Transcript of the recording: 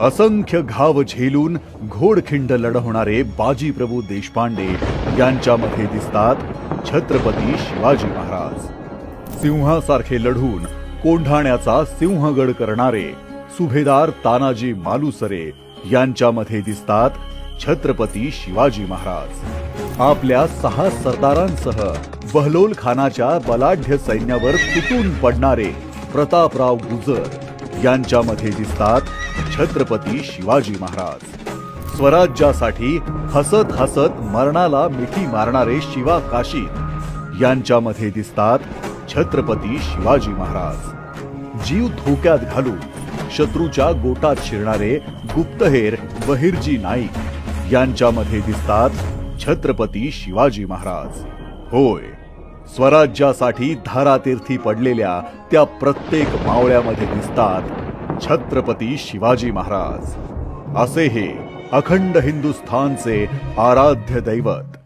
असंख्य घाव झेलून घोडखिंड लढवणारे बाजीप्रभू देशपांडे यांच्यामध्ये दिसतात छत्रपती शिवाजी महाराज। सिंहासारखे लढून कोंढाण्याचा सिंहगड करणारे सुभेदार तानाजी मालुसरे यांच्यामध्ये दिसतात छत्रपती शिवाजी महाराज। आपल्या 6 सरदारांसह बहलोल खानाच्या बलाढ्य सैन्यावर तुटून पडणारे प्रतापराव गुजर यांच्यामध्ये दिसतात छत्रपती शिवाजी महाराज। स्वराज्यासाठी हसत हसत मरणाला मिठी मारणारे शिवा काशीद यांच्यामध्ये दिसतात छत्रपती शिवाजी महाराज। जीव धोक्यात घालून शत्रूच्या गोटात शिरणारे गुप्तहेर बहिर्जी नाईक यांच्यामध्ये दिसतात छत्रपती शिवाजी महाराज। होय, स्वराज्यासाठी धारातीर्थी पडलेल्या त्या प्रत्येक मावळ्यामध्ये दिसतात छत्रपती शिवाजी महाराज। असे हे अखंड हिंदुस्थानचे आराध्य दैवत